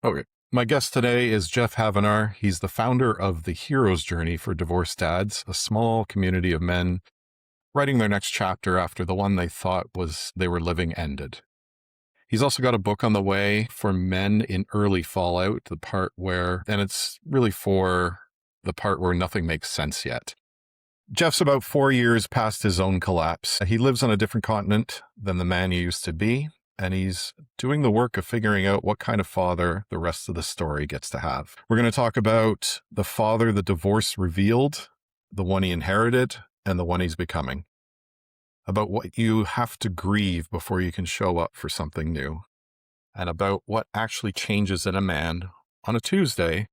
Okay. My guest today is Geoff Havenaar. He's the founder of the Hero's Journey for Divorced Dads, a small community of men writing their next chapter after the one they thought was they were living ended. He's also got a book on the way for men in early fallout, and it's really for the part where nothing makes sense yet. Geoff's about 4 years past his own collapse. He lives on a different continent than the man he used to be, and he's doing the work of figuring out what kind of father the rest of the story gets to have. We're going to talk about the father the divorce revealed, the one he inherited, and the one he's becoming. About what you have to grieve before you can show up for something new, and about what actually changes in a man on a Tuesday,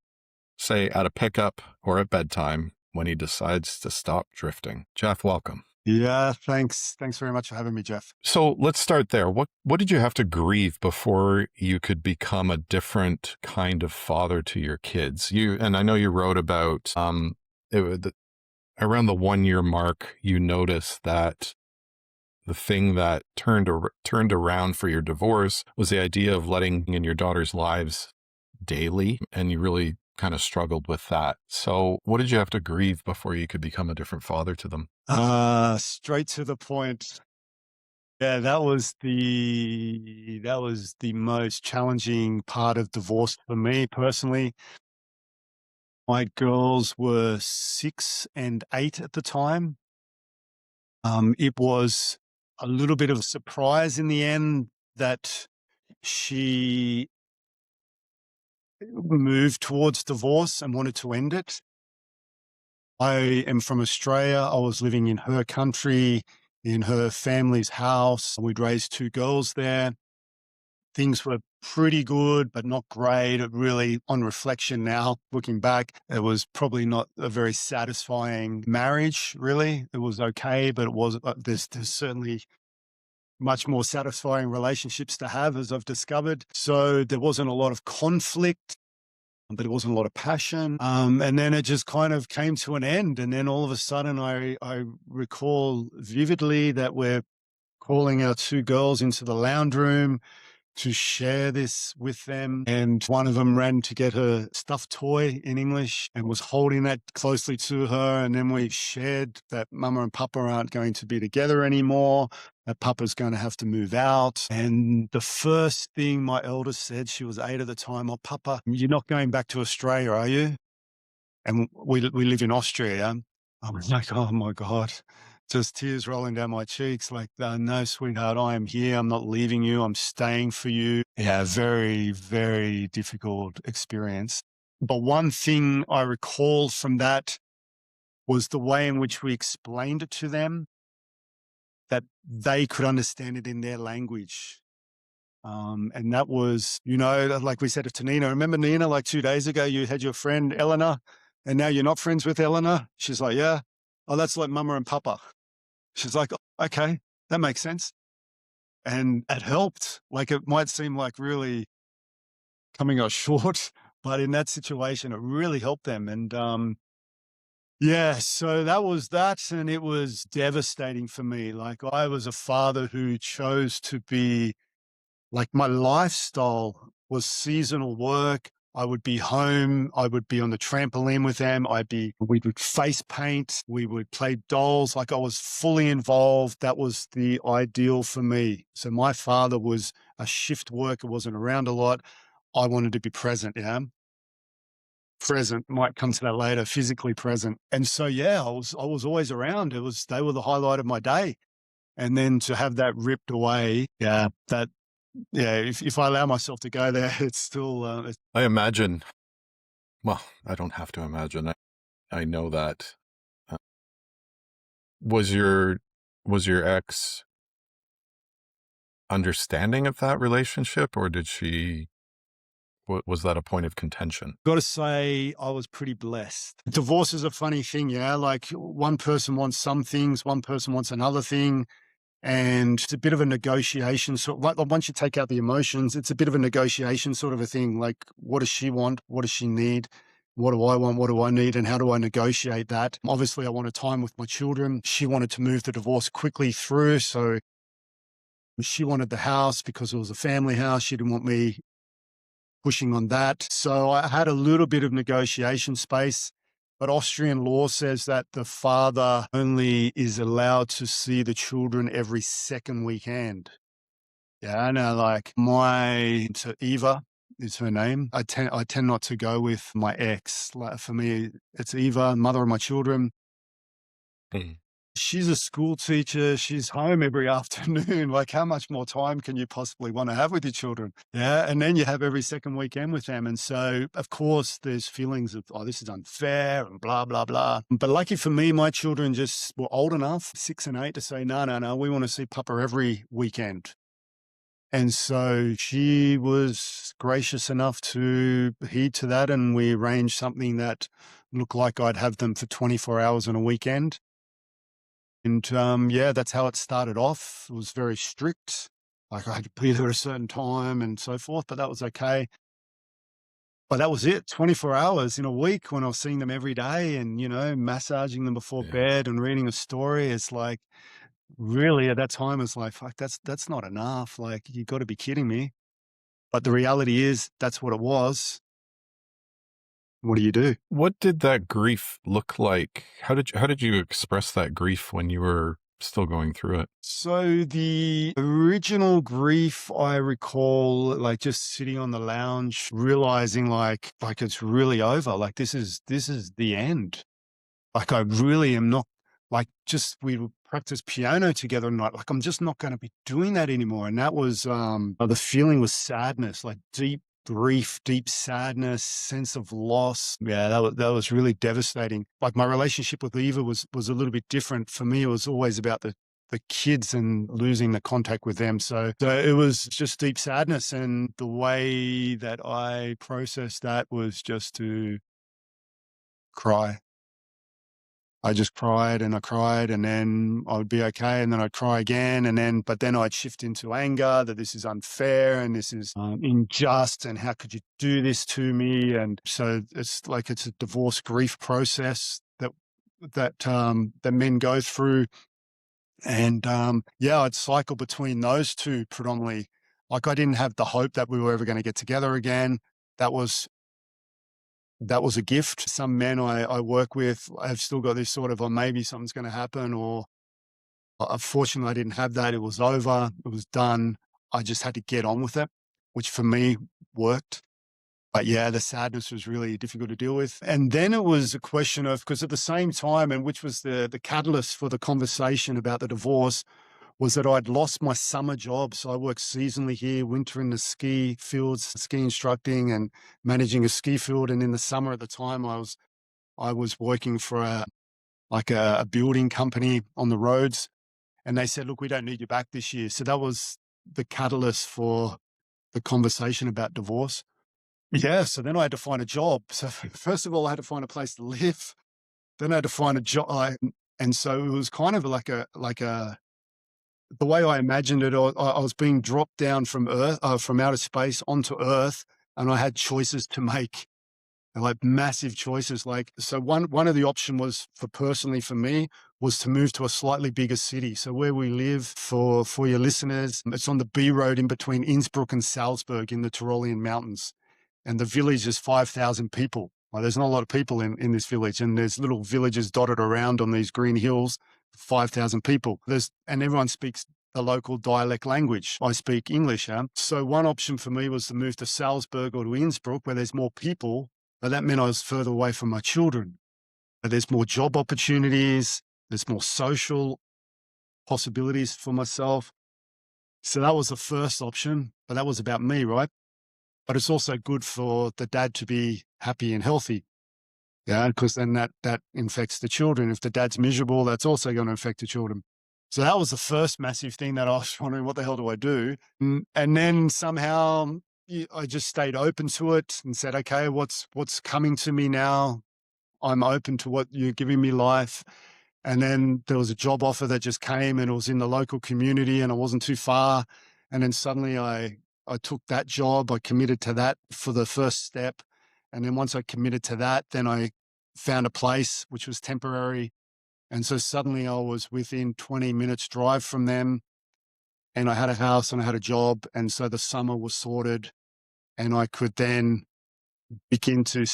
say at a pickup or at bedtime, when he decides to stop drifting. Geoff, welcome. Yeah, thanks. Thanks very much for having me, Geoff. So let's start there. What did you have to grieve before you could become a different kind of father to your kids? And I know you wrote about around the 1 year mark, you noticed that the thing that turned around for your divorce was the idea of letting in your daughter's lives daily, and you really kind of struggled with that. So what did you have to grieve before you could become a different father to them? Straight to the point. Yeah, that was the most challenging part of divorce for me personally. My girls were 6 and 8 at the time. It was a little bit of a surprise in the end that she moved towards divorce and wanted to end it. I am from Australia. I was living in her country, in her family's house. We'd raised 2 girls there. Things were pretty good, but not great. It really, on reflection now, looking back, it was probably not a very satisfying marriage, really. It was okay, but there's certainly much more satisfying relationships to have, as I've discovered. So there wasn't a lot of conflict, but it wasn't a lot of passion. And then it just kind of came to an end. And then all of a sudden, I recall vividly that we're calling our 2 girls into the lounge room to share this with them. And one of them ran to get her stuffed toy in English and was holding that closely to her. And then we shared that Mama and Papa aren't going to be together anymore, that Papa's going to have to move out. And the first thing my eldest said, she was 8 at the time, "Oh, Papa, you're not going back to Australia, are you?" And we live in Austria. I was like, oh my God, just tears rolling down my cheeks. Like, no, sweetheart, I am here. I'm not leaving you. I'm staying for you. Yeah, very, very difficult experience. But one thing I recall from that was the way in which we explained it to them, that they could understand it in their language. And that was, like we said to Nina, remember Nina, like 2 days ago, you had your friend Eleanor, and now you're not friends with Eleanor? She's like, yeah. Oh, that's like Mama and Papa. She's like, okay, that makes sense. And it helped. Like, it might seem like really coming up short, but in that situation, it really helped them. And yeah, so that was that. And it was devastating for me. Like, I was a father who chose to be, like, my lifestyle was seasonal work. I would be home. I would be on the trampoline with them. We would face paint. We would play dolls. Like, I was fully involved. That was the ideal for me. So my father was a shift worker, wasn't around a lot. I wanted to be present. Yeah. Present, might come to that later, physically present. And so, yeah, I was always around. They were the highlight of my day. And then to have that ripped away, if I allow myself to go there, it's still. I imagine, well, I don't have to imagine. I know that. Was your ex understanding of that relationship, or was that a point of contention? Got to say, I was pretty blessed. Divorce is a funny thing, yeah? Like, one person wants some things, one person wants another thing. And it's a bit of a negotiation. So like, once you take out the emotions, it's a bit of a negotiation sort of a thing. Like, what does she want? What does she need? What do I want? What do I need? And how do I negotiate that? Obviously, I wanted time with my children. She wanted to move the divorce quickly through. So she wanted the house because it was a family house. She didn't want me pushing on that. So I had a little bit of negotiation space, but Austrian law says that the father only is allowed to see the children every second weekend. Yeah, I know, like so Eva is her name. I tend not to go with my ex. Like for me, it's Eva, mother of my children. Mm. She's a school teacher. She's home every afternoon. Like, how much more time can you possibly want to have with your children? Yeah. And then you have every second weekend with them. And so, of course, there's feelings of, oh, this is unfair and blah, blah, blah. But lucky for me, my children just were old enough, 6 and 8, to say, no, no, no, we want to see Papa every weekend. And so she was gracious enough to heed to that. And we arranged something that looked like I'd have them for 24 hours on a weekend. And yeah, that's how it started off. It was very strict. Like I had to be there at a certain time and so forth, but that was okay. But that was it, 24 hours in a week when I was seeing them every day and, massaging them before Yeah. bed and reading a story. It's like, really, at that time, it's like, fuck, that's not enough. Like, you got to be kidding me. But the reality is, that's what it was. What do you do? What did that grief look like? How did you express that grief when you were still going through it? So the original grief, I recall, like just sitting on the lounge, realizing like it's really over. Like this is the end. Like I really am not, like, just we would practice piano together and like I'm just not going to be doing that anymore. And that was the feeling was sadness, like deep grief, deep sadness, sense of loss. Yeah, that was really devastating. Like my relationship with Eva was a little bit different. For me, it was always about the kids and losing the contact with them. So it was just deep sadness. And the way that I processed that was just to cry. I just cried and I cried, and then I would be okay. And then I'd cry again. But then I'd shift into anger that this is unfair and this is unjust. And how could you do this to me? And so it's like, it's a divorce grief process that men go through. And yeah, I'd cycle between those two predominantly. Like I didn't have the hope that we were ever going to get together again. That was a gift. Some men I work with have still got this sort of, oh, maybe something's going to happen, or unfortunately, I didn't have that. It was over. It was done. I just had to get on with it, which for me worked. But yeah, the sadness was really difficult to deal with. And then it was a question of, because at the same time, and which was the catalyst for the conversation about the divorce, was that I'd lost my summer job. So I worked seasonally here, winter in the ski fields, ski instructing and managing a ski field. And in the summer at the time, I was working for a building company on the roads. And they said, look, we don't need you back this year. So that was the catalyst for the conversation about divorce. Yeah. So then I had to find a job. So first of all, I had to find a place to live. Then I had to find a job. And so it was kind of like the way I imagined it, I was being dropped down from Earth, from outer space onto Earth, and I had choices to make, like massive choices. Like, so one of the option was personally for me was to move to a slightly bigger city. So where we live, for your listeners, it's on the B road in between Innsbruck and Salzburg in the Tyrolean mountains, and the village is 5,000 people. Well, there's not a lot of people in this village, and there's little villages dotted around on these green hills, 5,000 people. And everyone speaks the local dialect language. I speak English. So one option for me was to move to Salzburg or to Innsbruck, where there's more people, but that meant I was further away from my children. But there's more job opportunities, there's more social possibilities for myself. So that was the first option, but that was about me, right? But it's also good for the dad to be happy and healthy. Yeah, because then that infects the children. If the dad's miserable, that's also going to affect the children. So that was the first massive thing that I was wondering, what the hell do I do? And then somehow I just stayed open to it and said, okay, what's coming to me now? I'm open to what you're giving me, life. And then there was a job offer that just came, and it was in the local community and I wasn't too far. And then suddenly I took that job. I committed to that for the first step. And then once I committed to that, then I found a place which was temporary. And so suddenly I was within 20 minutes drive from them, and I had a house and I had a job. And so the summer was sorted. and I could then begin to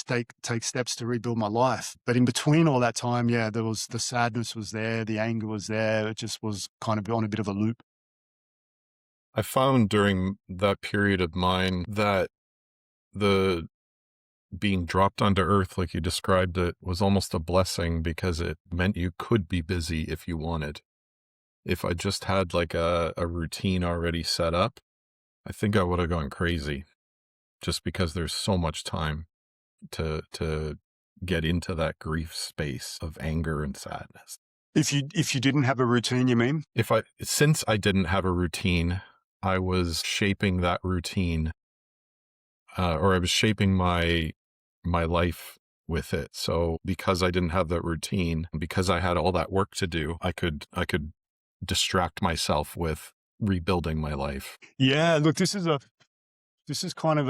take steps to rebuild my life. But in between all that time, yeah, there was the sadness was there, the anger was there. It just was kind of on a bit of a loop. I found during that period of mine that the being dropped onto earth, like you described it, was almost a blessing because it meant you could be busy if you wanted. If I just had like a routine already set up, I think I would have gone crazy just because there's so much time to get into that grief space of anger and sadness. If you didn't have a routine, you mean? Since I didn't have a routine, I was shaping that routine, or I was shaping my life with it. So because I didn't have that routine, because I had all that work to do, I could distract myself with rebuilding my life. Yeah, look, this is kind of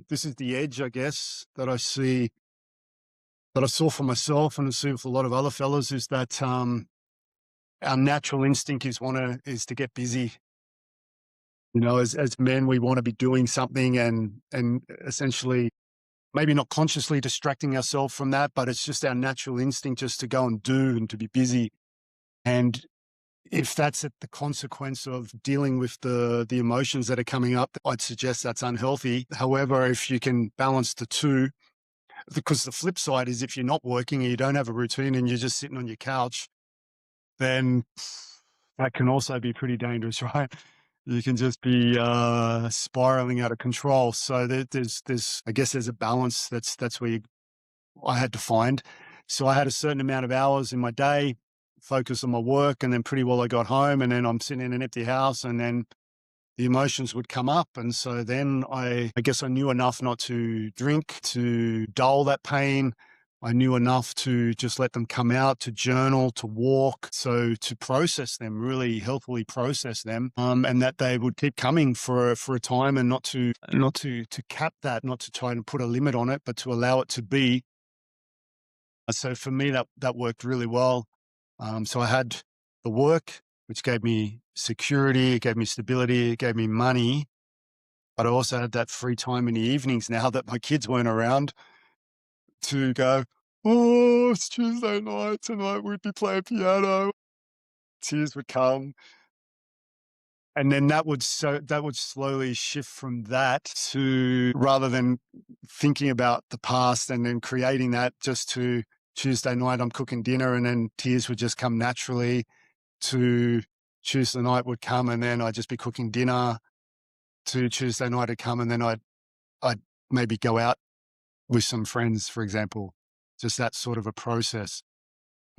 this is the edge, I guess, that I saw for myself and I see with a lot of other fellas, is that our natural instinct is to get busy. As men, we want to be doing something and essentially maybe not consciously distracting ourselves from that, but it's just our natural instinct just to go and do and to be busy. And if that's at the consequence of dealing with the emotions that are coming up, I'd suggest that's unhealthy. However, if you can balance the two, because the flip side is if you're not working and you don't have a routine and you're just sitting on your couch, then that can also be pretty dangerous, right? You can just be spiraling out of control. So there's I guess there's a balance. That's where I had to find. So I had a certain amount of hours in my day, focus on my work, and then pretty well I got home, and then I'm sitting in an empty house, and then the emotions would come up. And so then I guess I knew enough not to drink, to dull that pain. I knew enough to just let them come out, to journal, to walk, so to process them, really healthily process them, and that they would keep coming for a time, and not to cap that, not to try and put a limit on it, but to allow it to be. So for me, that worked really well. So I had the work, which gave me security, it gave me stability, it gave me money, but I also had that free time in the evenings now that my kids weren't around, to go, oh, it's Tuesday night, tonight we'd be playing piano. Tears would come. And then that would slowly shift from that to, rather than thinking about the past and then creating that, just to Tuesday night, I'm cooking dinner, and then tears would just come naturally, to Tuesday night would come and then I'd just be cooking dinner, to Tuesday night would come and then I'd maybe go out with some friends, for example, just that sort of a process.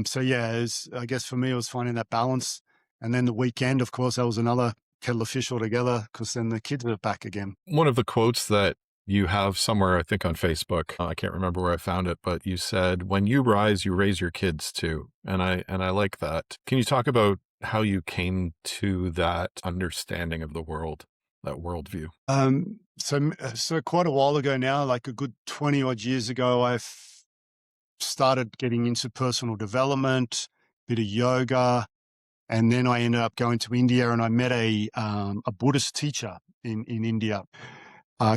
So yeah, I guess for me, it was finding that balance. And then the weekend, of course, that was another kettle of fish altogether, because then the kids were back again. One of the quotes that you have somewhere, I think on Facebook, I can't remember where I found it, but you said, when you rise, you raise your kids too. And I like that. Can you talk about how you came to that understanding of the world, that worldview? So quite a while ago now, like a good 20 odd years ago, I've started getting into personal development, bit of yoga, and then I ended up going to India, and I met a Buddhist teacher in India.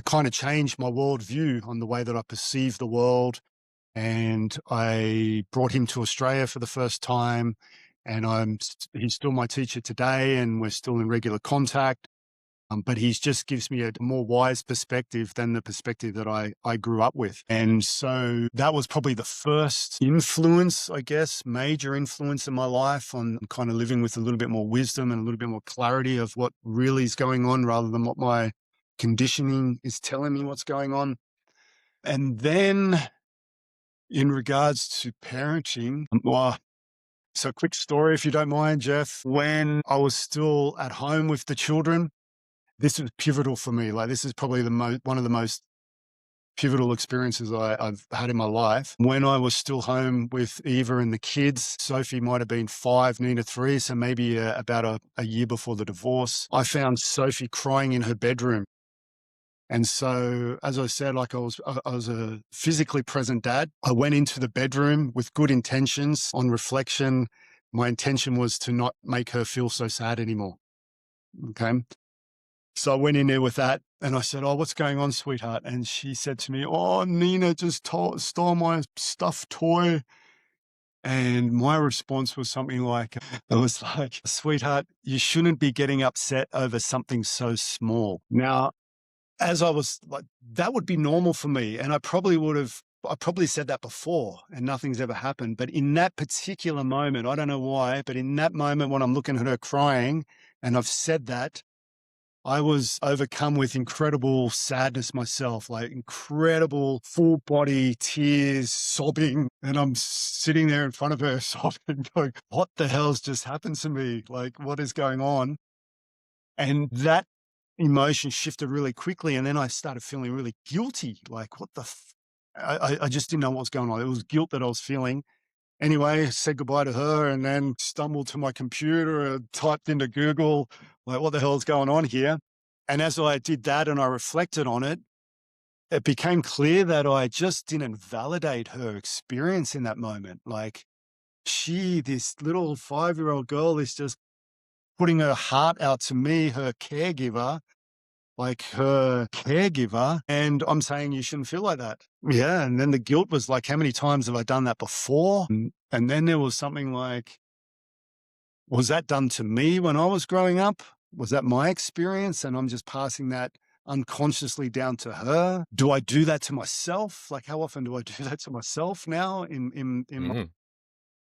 Kind of changed my worldview on the way that I perceive the world. And I brought him to Australia for the first time, and he's still my teacher today, and we're still in regular contact. But he just gives me a more wise perspective than the perspective that I grew up with. And so that was probably the first influence, I guess, major influence in my life on kind of living with a little bit more wisdom and a little bit more clarity of what really is going on, rather than what my conditioning is telling me what's going on. And then in regards to parenting, so quick story, if you don't mind, Geoff. When I was still at home with the children, this was pivotal for me. Like, this is probably one of the most pivotal experiences I've had in my life. When I was still home with Eva and the kids, Sophie might have been 5, Nina 3, so maybe about a year before the divorce, I found Sophie crying in her bedroom. And so, as I said, like I was a physically present dad. I went into the bedroom with good intentions. On reflection, my intention was to not make her feel so sad anymore. Okay. So I went in there with that And I said, "Oh, what's going on, sweetheart?" And she said to me, "Oh, Nina just stole my stuffed toy." And my response was something like, it was like, "Sweetheart, you shouldn't be getting upset over something so small." Now, as I was like, that would be normal for me. And I probably said that before and nothing's ever happened. But in that particular moment, I don't know why, but in that moment when I'm looking at her crying and I've said that, I was overcome with incredible sadness myself, like incredible full body tears, sobbing. And I'm sitting there in front of her sobbing, going, "What the hell's just happened to me? Like, what is going on?" And that emotion shifted really quickly. And then I started feeling really guilty. Like, what the I just didn't know what was going on. It was guilt that I was feeling. Anyway, said goodbye to her and then stumbled to my computer and typed into Google, like, what the hell is going on here? And as I did that and I reflected on it, it became clear that I just didn't validate her experience in that moment. Like, this little 5-year-old girl is just putting her heart out to me, her caregiver, and I'm saying you shouldn't feel like that. Yeah, and then the guilt was like, how many times have I done that before? And then there was something like, was that done to me when I was growing up? Was that my experience? And I'm just passing that unconsciously down to her. Do I do that to myself? Like, how often do I do that to myself now Mhm.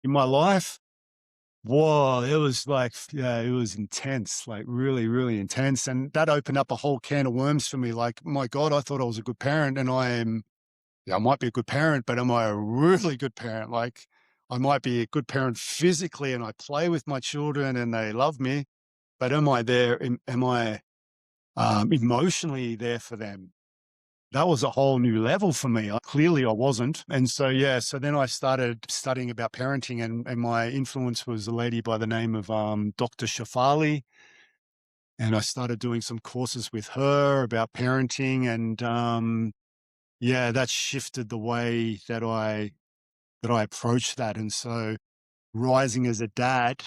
in my life? Whoa, it was like, yeah, it was intense, like really, really intense. And that opened up a whole can of worms for me. Like, my God, I thought I was a good parent and yeah, I might be a good parent, but am I a really good parent? Like, I might be a good parent physically and I play with my children and they love me, but am I there? Am I emotionally there for them? That was a whole new level for me. Clearly, I wasn't. And so, yeah, so then I started studying about parenting, and my influence was a lady by the name of Dr. Shafali. And I started doing some courses with her about parenting. And yeah, that shifted the way that I approach that. And so, rising as a dad,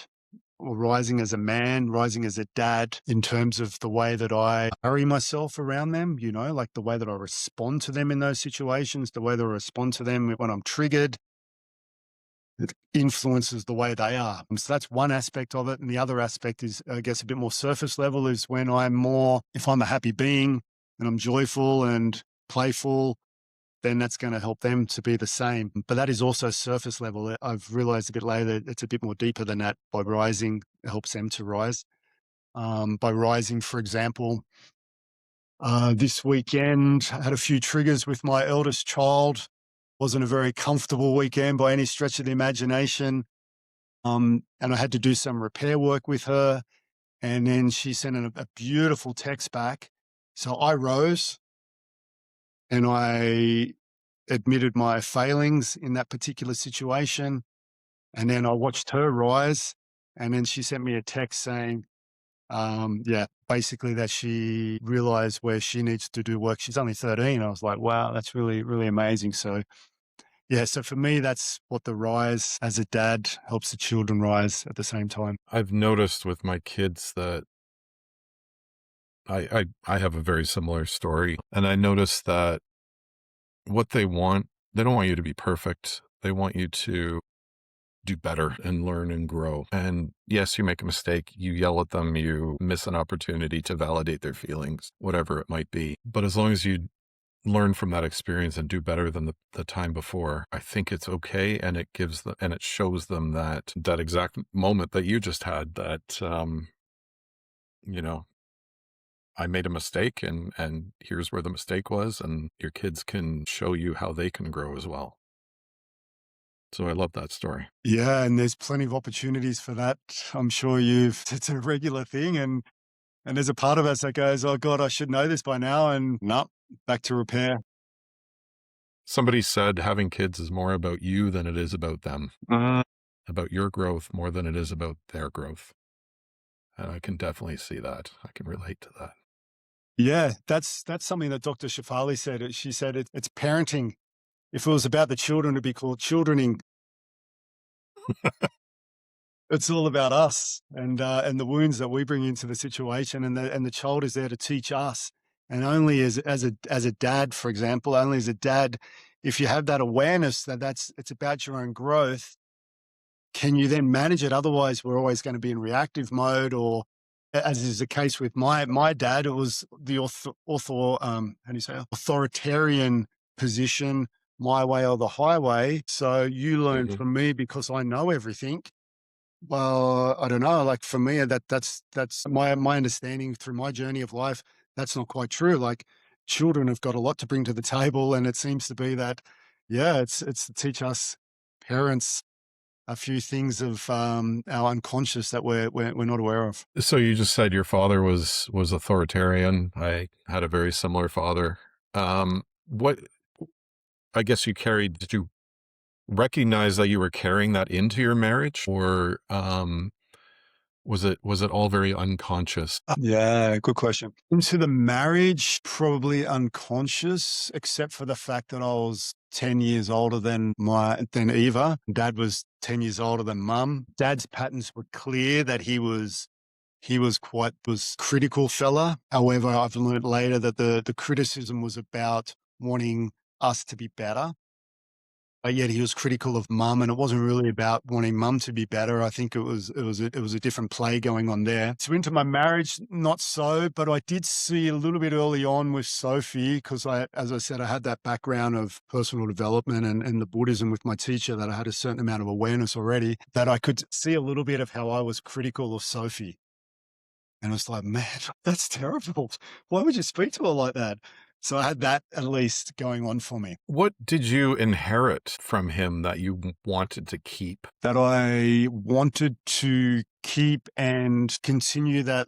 or rising as a man, rising as a dad, in terms of the way that I carry myself around them, like the way that I respond to them in those situations, the way that I respond to them when I'm triggered, it influences the way they are. So that's one aspect of it. And the other aspect is, I guess, a bit more surface level, is when if I'm a happy being and I'm joyful and playful, then that's going to help them to be the same. But that is also surface level. I've realized a bit later that it's a bit more deeper than that. By rising, it helps them to rise. By rising, for example, this weekend, I had a few triggers with my eldest child. Wasn't a very comfortable weekend by any stretch of the imagination. And I had to do some repair work with her. And then she sent a beautiful text back. So I rose and I admitted my failings in that particular situation. And then I watched her rise. And then she sent me a text saying, yeah, basically that she realized where she needs to do work. She's only 13. I was like, wow, that's really, really amazing. So, yeah, so for me, that's what the rise as a dad helps the children rise at the same time. I've noticed with my kids that I have a very similar story. And I noticed that what they don't want you to be perfect. They want you to do better and learn and grow. And yes, you make a mistake, you yell at them, you miss an opportunity to validate their feelings, whatever it might be. But as long as you learn from that experience and do better than the time before, I think it's okay. And it gives them, and it shows them that exact moment that you just had, that, you know, I made a mistake and here's where the mistake was. And your kids can show you how they can grow as well. So I love that story. Yeah, and there's plenty of opportunities for that. I'm sure it's a regular thing. And there's a part of us that goes, oh God, I should know this by now. And no, back to repair. Somebody said having kids is more about you than it is about them, about your growth more than it is about their growth. And I can definitely see that. I can relate to that. Yeah, that's something that Dr. Shafali said. She said it's parenting. If it was about the children, it'd be called childrening. It's all about us and the wounds that we bring into the situation, and the child is there to teach us. And only as a dad, for example, only as a dad, if you have that awareness that it's about your own growth, can you then manage it? Otherwise, we're always going to be in reactive mode, or as is the case with my dad, it was the authoritarian position, my way or the highway. So you learn Mhm. from me because I know everything. Well, I don't know. Like for me, that's my understanding through my journey of life. That's not quite true. Like children have got a lot to bring to the table, and it seems to be that, yeah, it's to teach us parents a few things of our unconscious that we're not aware of. So you just said your father was authoritarian. I had a very similar father. What I guess you carried, did you recognize that you were carrying that into your marriage, or was it all very unconscious? Yeah, good question. Into the marriage, probably unconscious, except for the fact that I was 10 years older than Eva. Dad was 10 years older than mum. Dad's patterns were clear that he was critical fella. However, I've learned later that the criticism was about wanting us to be better. But yet he was critical of mum, and it wasn't really about wanting mum to be better. I think it was a different play going on there. So into my marriage, not so, but I did see a little bit early on with Sophie, because as I said, I had that background of personal development and the Buddhism with my teacher, that I had a certain amount of awareness already, that I could see a little bit of how I was critical of Sophie. And I was like, man, that's terrible. Why would you speak to her like that? So I had that at least going on for me. What did you inherit from him that you wanted to keep? That I wanted to keep and continue that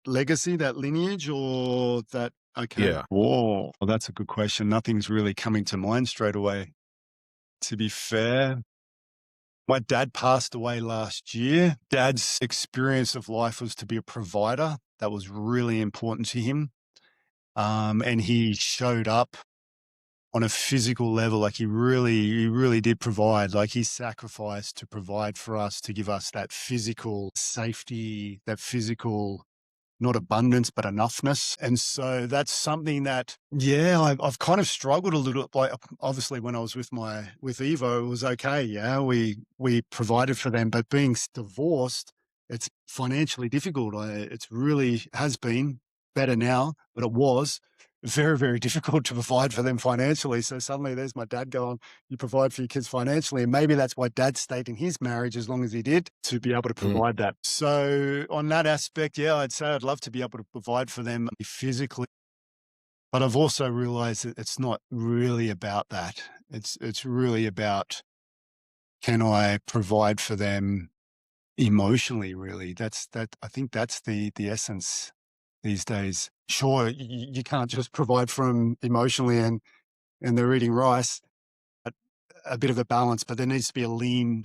legacy, that lineage, or that, okay. Yeah. Whoa, well, that's a good question. Nothing's really coming to mind straight away. To be fair, my dad passed away last year. Dad's experience of life was to be a provider. That was really important to him. And he showed up on a physical level. Like he really did provide. Like he sacrificed to provide for us, to give us that physical safety, that physical, not abundance, but enoughness. And so that's something that, yeah, I've kind of struggled a little. Like obviously when I was with Evo, it was okay. Yeah, we provided for them, but being divorced, it's financially difficult. It's really has been better now, but it was very, very difficult to provide for them financially. So suddenly there's my dad going, you provide for your kids financially. And maybe that's why dad stayed in his marriage as long as he did, to be able to Mm. provide that. So on that aspect, yeah, I'd say I'd love to be able to provide for them physically. But I've also realized that it's not really about that. It's really about, can I provide for them emotionally, really? I think that's the essence these days. Sure, you can't just provide for them emotionally and they're eating rice. A bit of a balance, but there needs to be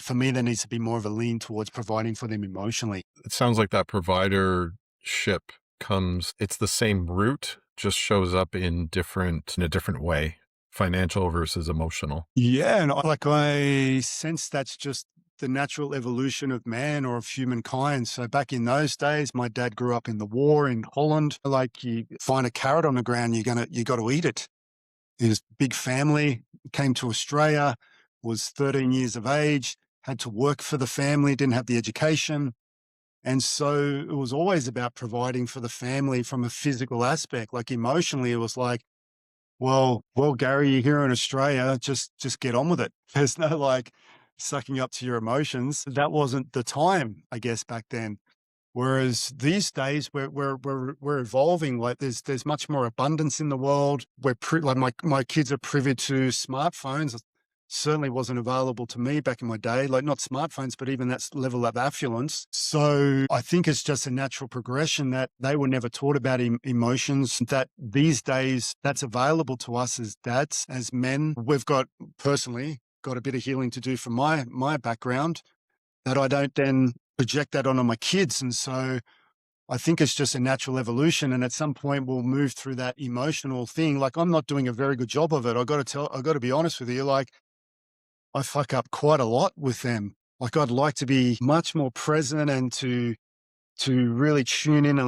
for me, there needs to be more of a lean towards providing for them emotionally. It sounds like that providership it's the same root, just shows up in a different way, financial versus emotional. Yeah, and I sense that's just the natural evolution of man or of humankind. So back in those days, my dad grew up in the war in Holland. Like you find a carrot on the ground, you got to eat it. His big family came to Australia, was 13 years of age, had to work for the family, didn't have the education. And so it was always about providing for the family from a physical aspect. Like emotionally, it was like, well, Gary, you're here in Australia, just get on with it. There's no like sucking up to your emotions. That wasn't the time, I guess, back then. Whereas these days we're evolving. Like there's much more abundance in the world. Like my kids are privy to smartphones. It certainly wasn't available to me back in my day. Like not smartphones, but even that level of affluence. So I think it's just a natural progression that they were never taught about emotions. That these days that's available to us as dads, as men. We've personally got a bit of healing to do from my background, that I don't then project that onto my kids. And so I think it's just a natural evolution. And at some point we'll move through that emotional thing. Like I'm not doing a very good job of it. I got to be honest with you. Like I fuck up quite a lot with them. Like I'd like to be much more present and to to really tune in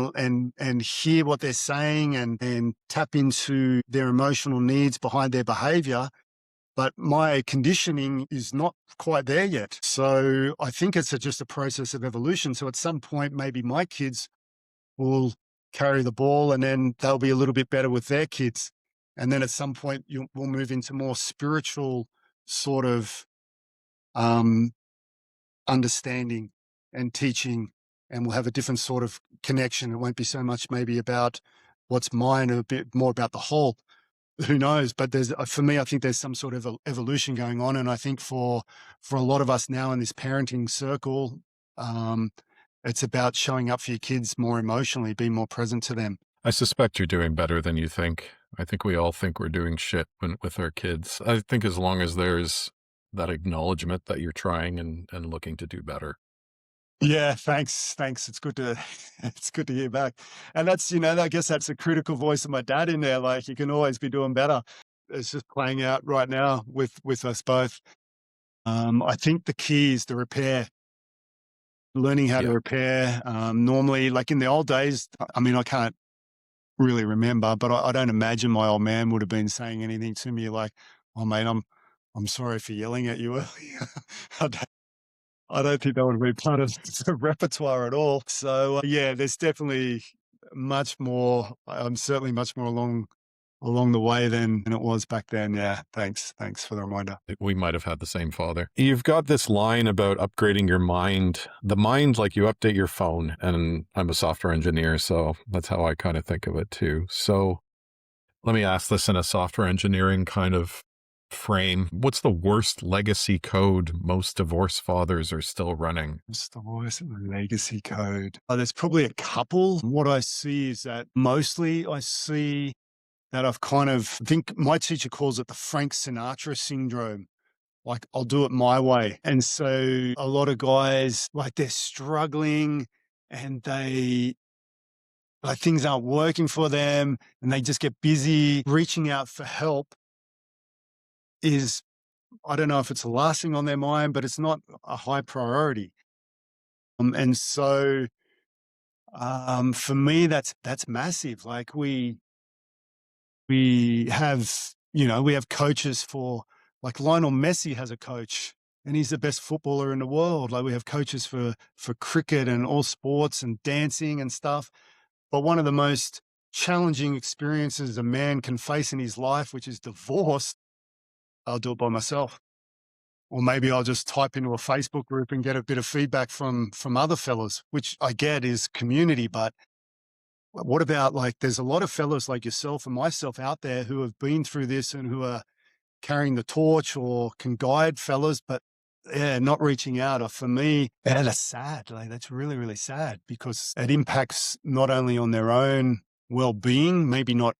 and hear what they're saying and tap into their emotional needs behind their behavior. But my conditioning is not quite there yet. So I think it's just a process of evolution. So at some point, maybe my kids will carry the ball and then they'll be a little bit better with their kids. And then at some point, we'll move into more spiritual sort of understanding and teaching, and we'll have a different sort of connection. It won't be so much maybe about what's mine, a bit more about the whole. Who knows? But there's, for me, I think there's some sort of evolution going on. And I think for a lot of us now in this parenting circle, it's about showing up for your kids more emotionally, being more present to them. I suspect you're doing better than you think. I think we all think we're doing shit with our kids. I think as long as there's that acknowledgement that you're trying and looking to do better. Yeah, thanks. It's good to hear back. And that's, I guess that's a critical voice of my dad in there. Like, you can always be doing better. It's just playing out right now with us both. I think the key is the repair, learning how to repair. Normally, like in the old days, I mean, I can't really remember, but I don't imagine my old man would have been saying anything to me like, "Oh, mate, I'm sorry for yelling at you earlier." I don't think that would be part of the repertoire at all. So yeah, there's definitely much more. I'm certainly much more along the way than it was back then. Yeah, thanks for the reminder. We might have had the same father. You've got this line about upgrading your mind. The mind, like you update your phone, and I'm a software engineer, so that's how I kind of think of it too. So let me ask this in a software engineering kind of frame. What's the worst legacy code most divorced fathers are still running? What's the worst legacy code? There's probably a couple. What I see is that mostly I see that I think my teacher calls it the Frank Sinatra syndrome. Like, I'll do it my way. And so a lot of guys, like, they're struggling and like, things aren't working for them and they just get busy. Reaching out for help is, I don't know if it's the last thing on their mind, but it's not a high priority. And so for me, that's massive. Like, we have, we have coaches for, like, Lionel Messi has a coach and he's the best footballer in the world. Like, we have coaches for cricket and all sports and dancing and stuff. But one of the most challenging experiences a man can face in his life, which is divorce, I'll do it by myself. Or maybe I'll just type into a Facebook group and get a bit of feedback from other fellas, which I get is community. But what about, like, there's a lot of fellas like yourself and myself out there who have been through this and who are carrying the torch or can guide fellas, but not reaching out. Or for me, that's sad. Like, that's really, really sad because it impacts not only on their own well-being, maybe not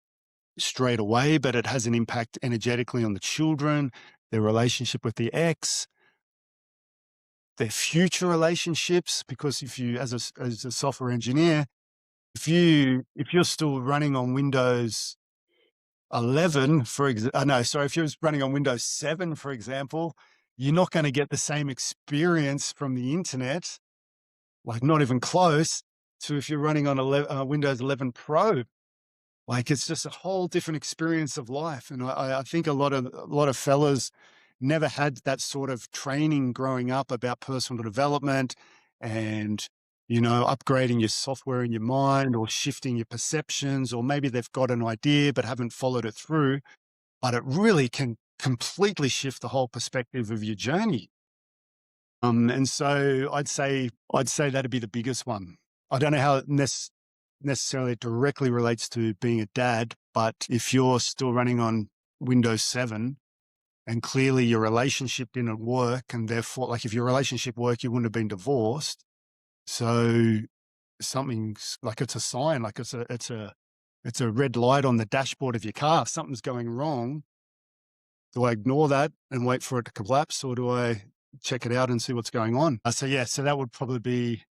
straight away, but it has an impact energetically on the children, their relationship with the ex, their future relationships. Because if you, as a software engineer, if you're still running on Windows 11, if you're running on Windows 7, for example, you're not going to get the same experience from the internet, like not even close to if you're running on Windows 11 Pro. Like, it's just a whole different experience of life. And I think a lot of fellas never had that sort of training growing up about personal development and, upgrading your software in your mind or shifting your perceptions, or maybe they've got an idea but haven't followed it through. But it really can completely shift the whole perspective of your journey. And so I'd say that'd be the biggest one. I don't know how it necessarily directly relates to being a dad, but if you're still running on Windows 7 and clearly your relationship didn't work, and therefore, like, if your relationship worked, you wouldn't have been divorced. So something's, like, it's a sign, like it's a red light on the dashboard of your car. Something's going wrong. Do I ignore that and wait for it to collapse, or do I check it out and see what's going on? So that would probably be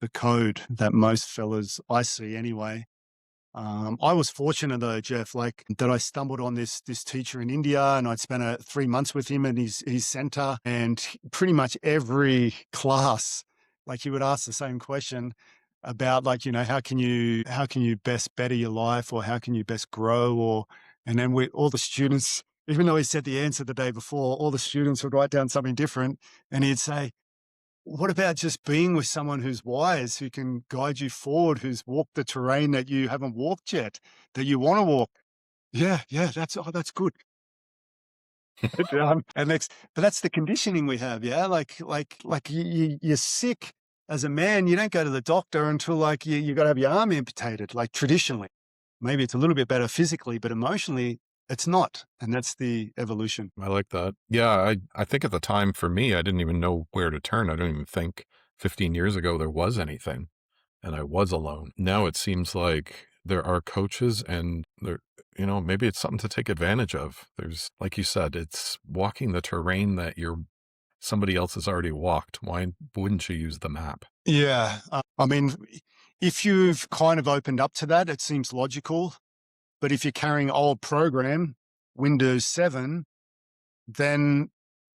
the code that most fellas I see anyway. I was fortunate though, Geoff, like, that I stumbled on this teacher in India, and I'd spent 3 months with him in his center, and pretty much every class like he would ask the same question about like, how can you best better your life, or how can you best grow, or, and then all the students, even though he said the answer the day before, all the students would write down something different. And he'd say, what about just being with someone who's wise, who can guide you forward, who's walked the terrain that you haven't walked yet, that you want to walk? Yeah, yeah, that's good. But that's the conditioning we have, yeah. Like you're sick as a man, you don't go to the doctor until like you got to have your arm amputated. Like traditionally, maybe it's a little bit better physically, but emotionally, it's not, and that's the evolution. I like that. Yeah, I think at the time for me, I didn't even know where to turn. I don't even think 15 years ago there was anything, and I was alone. Now it seems like there are coaches, and there, maybe it's something to take advantage of. There's, like you said, it's walking the terrain that somebody else has already walked. Why wouldn't you use the map? Yeah, I mean, if you've kind of opened up to that, it seems logical. But if you're carrying old program, Windows 7, then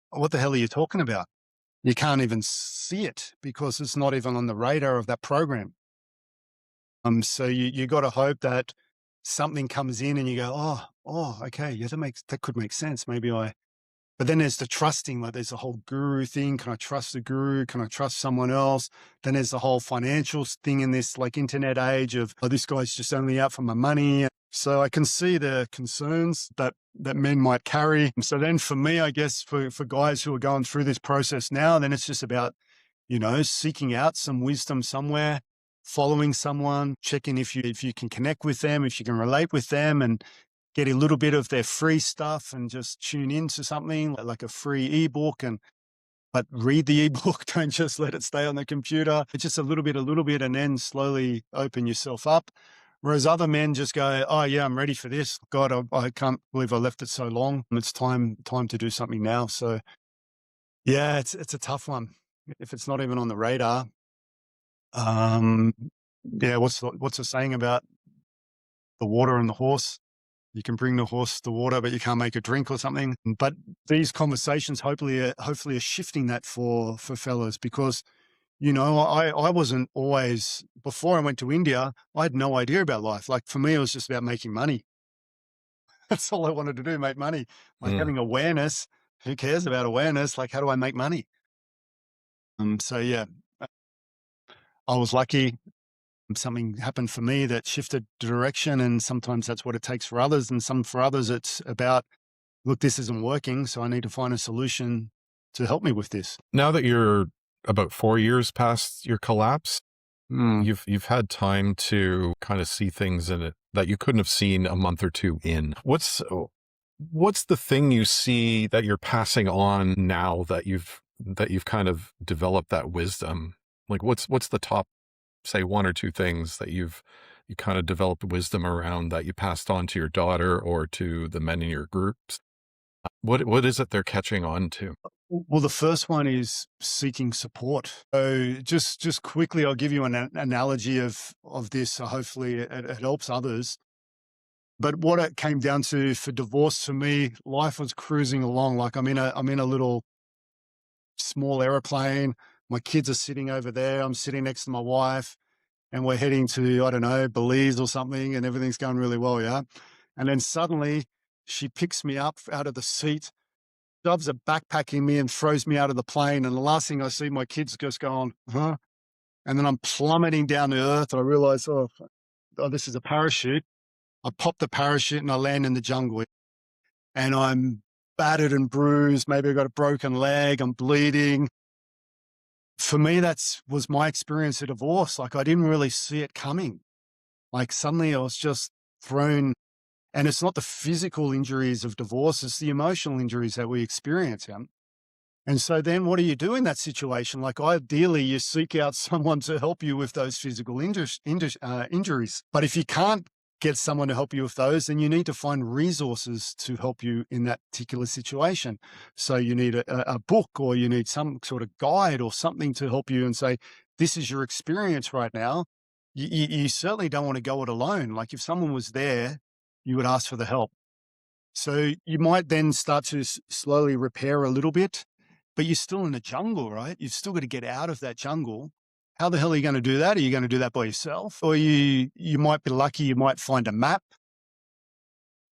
what the hell are you talking about? You can't even see it because it's not even on the radar of that program. So you got to hope that something comes in and you go, okay, yeah, that could make sense. But then there's the trusting, like there's the whole guru thing. Can I trust the guru? Can I trust someone else? Then there's the whole financial thing in this like internet age of, this guy's just only out for my money. So I can see the concerns that men might carry. So then for me, I guess for guys who are going through this process now, then it's just about, seeking out some wisdom somewhere, following someone, checking if you can connect with them, if you can relate with them, and get a little bit of their free stuff and just tune into something like a free ebook, but read the ebook. Don't just let it stay on the computer. It's just a little bit, and then slowly open yourself up. Whereas other men just go, oh yeah, I'm ready for this. God, I can't believe I left it so long. It's time to do something now. So yeah, it's a tough one. If it's not even on the radar, yeah, what's the saying about the water and the horse? You can bring the horse the water, but you can't make it drink or something. But these conversations hopefully are shifting that for fellas, because, I wasn't always, before I went to India, I had no idea about life. Like for me, it was just about making money. That's all I wanted to do, make money. Like having awareness. Who cares about awareness? Like, how do I make money? So yeah, I was lucky. Something happened for me that shifted direction, and sometimes that's what it takes for others. And for others, it's about, look, this isn't working, so I need to find a solution to help me with this. Now that you're about 4 years past your collapse, you've had time to kind of see things in it that you couldn't have seen a month or two in. What's the thing you see that you're passing on now that you've kind of developed that wisdom? Like what's the top, say, one or two things that you kind of developed wisdom around that you passed on to your daughter or to the men in your groups? What is it they're catching on to? Well, the first one is seeking support. So just quickly, I'll give you an analogy of this. So hopefully it helps others. But what it came down to for divorce, for me, life was cruising along. Like I'm in a little small airplane. My kids are sitting over there. I'm sitting next to my wife, and we're heading to, I don't know, Belize or something, and everything's going really well, yeah? And then suddenly she picks me up out of the seat, shoves a backpack in me and throws me out of the plane. And the last thing I see, my kids just going, huh? And then I'm plummeting down to earth. And I realize, this is a parachute. I pop the parachute and I land in the jungle. And I'm battered and bruised. Maybe I got a broken leg. I'm bleeding. For me, was my experience of divorce. Like I didn't really see it coming. Like suddenly I was just thrown, and it's not the physical injuries of divorce, it's the emotional injuries that we experience. Yeah? And so then what do you do in that situation? Like ideally you seek out someone to help you with those physical injuries. But if you can't get someone to help you with those, then you need to find resources to help you in that particular situation. So you need a book, or you need some sort of guide or something to help you and say, this is your experience right now. You certainly don't want to go it alone. Like if someone was there, you would ask for the help. So you might then start to slowly repair a little bit, but you're still in the jungle, right? You've still got to get out of that jungle. How the hell are you going to do that? Are you going to do that by yourself? Or you might be lucky, you might find a map.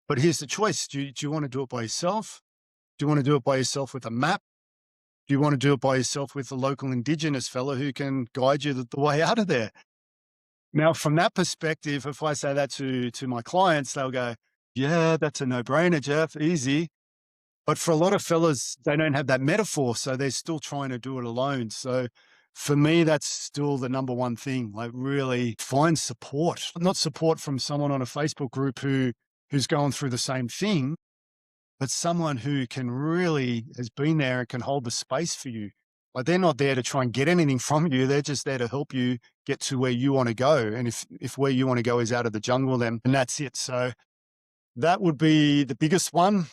But here's the choice. Do you want to do it by yourself? Do you want to do it by yourself with a map? Do you want to do it by yourself with a local Indigenous fellow who can guide you the way out of there? Now, from that perspective, if I say that to my clients, they'll go, yeah, that's a no-brainer, Geoff, easy. But for a lot of fellas, they don't have that metaphor, so they're still trying to do it alone. So for me, that's still the number one thing. Like, really find support, not support from someone on a Facebook group who's going through the same thing, but someone who has been there and can hold the space for you. Like, they're not there to try and get anything from you. They're just there to help you get to where you want to go. And if where you want to go is out of the jungle, then that's it. So that would be the biggest one,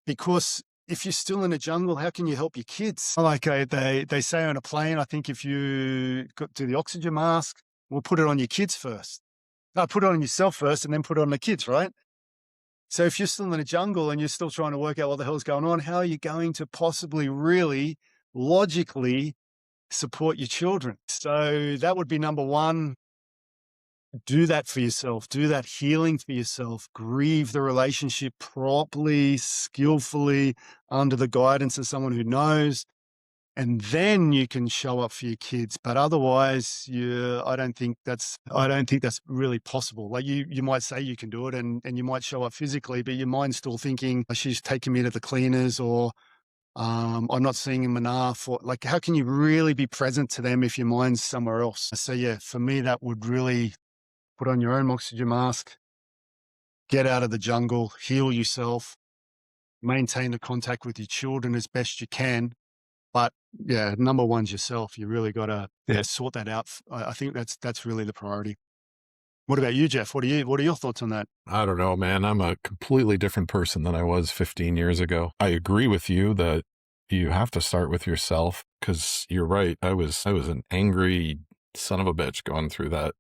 because if you're still in the jungle, how can you help your kids? Like they say on a plane, I think if you do the oxygen mask, we'll put it on your kids first. No, put it on yourself first and then put it on the kids, right? So if you're still in the jungle and you're still trying to work out what the hell's going on, how are you going to possibly really logically support your children? So that would be number one. Do that for yourself. Do that healing for yourself. Grieve the relationship properly, skillfully, under the guidance of someone who knows. And then you can show up for your kids. But otherwise, I don't think that's really possible. Like you might say you can do it and you might show up physically, but your mind's still thinking, "Oh, she's taking me to the cleaners," or I'm not seeing him enough. Or like, how can you really be present to them if your mind's somewhere else? So yeah, for me, that would really put on your own oxygen mask, get out of the jungle, heal yourself, maintain the contact with your children as best you can. But yeah, number one's yourself. You really got to sort that out. I think that's really the priority. What about you, Geoff? What are your thoughts on that? I don't know, man. I'm a completely different person than I was 15 years ago. I agree with you that you have to start with yourself, because you're right. I was an angry son of a bitch going through that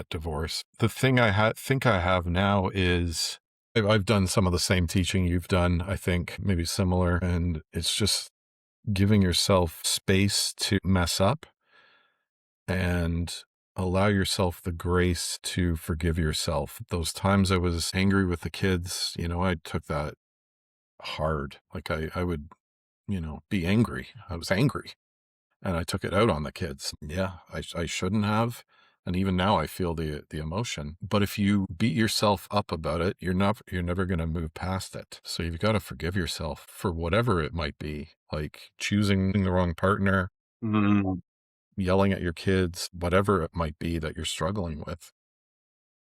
divorce. The thing think I have now is I've done some of the same teaching you've done, I think, maybe similar. And it's just giving yourself space to mess up and allow yourself the grace to forgive yourself. Those times I was angry with the kids, I took that hard. Like I would, be angry. I was angry and I took it out on the kids. Yeah, I shouldn't have. And even now I feel the emotion. But if you beat yourself up about it, you're never going to move past it. So you've got to forgive yourself for whatever it might be, like choosing the wrong partner, yelling at your kids, whatever it might be that you're struggling with.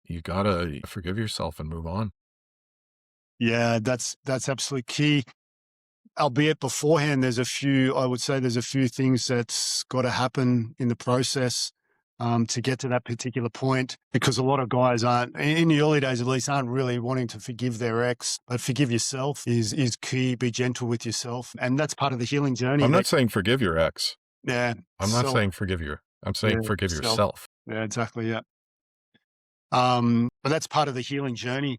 You got to forgive yourself and move on. Yeah, that's absolutely key. Albeit beforehand, I would say there's a few things that's got to happen in the process to get to that particular point, because a lot of guys aren't, in the early days at least, aren't really wanting to forgive their ex. But forgive yourself is key. Be gentle with yourself. And that's part of the healing journey. I'm not saying forgive your ex. Yeah. I'm not saying forgive I'm saying forgive yourself. Yeah, exactly. Yeah. But that's part of the healing journey.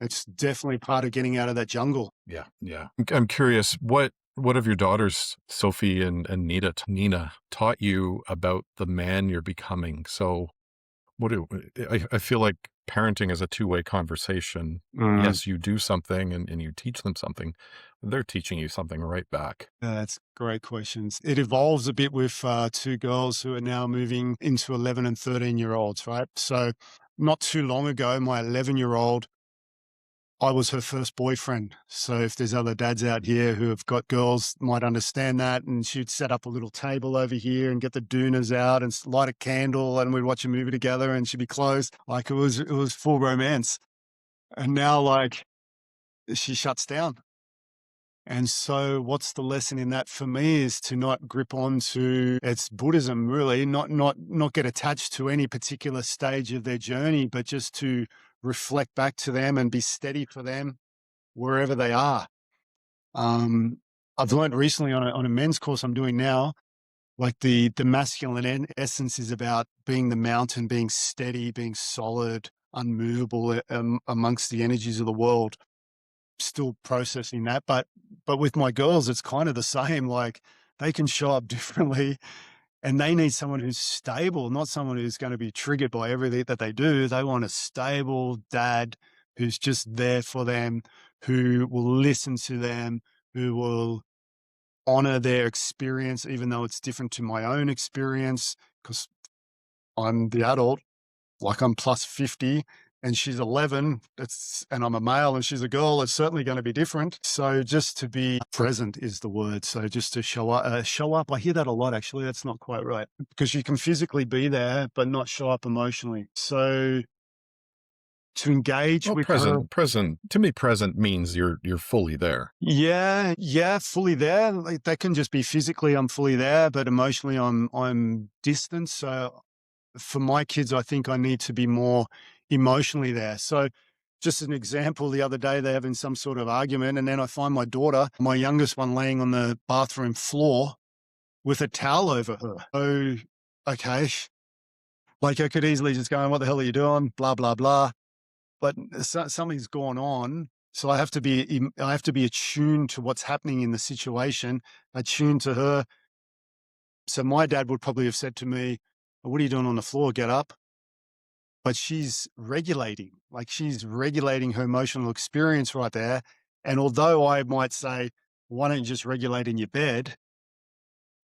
It's definitely part of getting out of that jungle. Yeah. Yeah. I'm curious, what have your daughters, Sophie and Nina, taught you about the man you're becoming? So I feel like parenting is a two-way conversation. Yes, you do something and you teach them something. They're teaching you something right back. That's great questions. It evolves a bit with two girls who are now moving into 11 and 13-year-olds, right? So not too long ago, my 11-year-old, I was her first boyfriend. So if there's other dads out here who have got girls, might understand that. And she'd set up a little table over here and get the doonas out and light a candle, and we'd watch a movie together, and she'd be close. Like it was full romance. And now, like, she shuts down. And so what's the lesson in that for me is to not grip on to, it's Buddhism really, not get attached to any particular stage of their journey, but just to reflect back to them and be steady for them wherever they are. I've learned recently on a men's course I'm doing now, like the masculine essence is about being the mountain, being steady, being solid, unmovable amongst the energies of the world. Still processing that, but But with my girls, it's kind of the same. Like they can show up differently and they need someone who's stable, not someone who's going to be triggered by everything that they do. They want a stable dad who's just there for them, who will listen to them, who will honor their experience, even though it's different to my own experience, because I'm the adult, like I'm plus 50 and she's 11, and I'm a male and she's a girl, it's certainly going to be different. So just to be present is the word. So just to show up. I hear that a lot, actually. That's not quite right, because you can physically be there, but not show up emotionally. So to engage Well, with her. present to me, present means you're fully there. Yeah, fully there. Like that can just be physically, I'm fully there, but emotionally I'm distant. So for my kids, I think I need to be more emotionally there. So just an example, the other day they're having some sort of argument, and then I find my daughter, my youngest one, laying on the bathroom floor with a towel over her. Oh, okay. Like I could easily just go, what the hell are you doing? Blah, blah, blah. But something's gone on. So I have to be attuned to what's happening in the situation, attuned to her. So my dad would probably have said to me, what are you doing on the floor? Get up. But she's regulating her emotional experience right there. And although I might say, why don't you just regulate in your bed?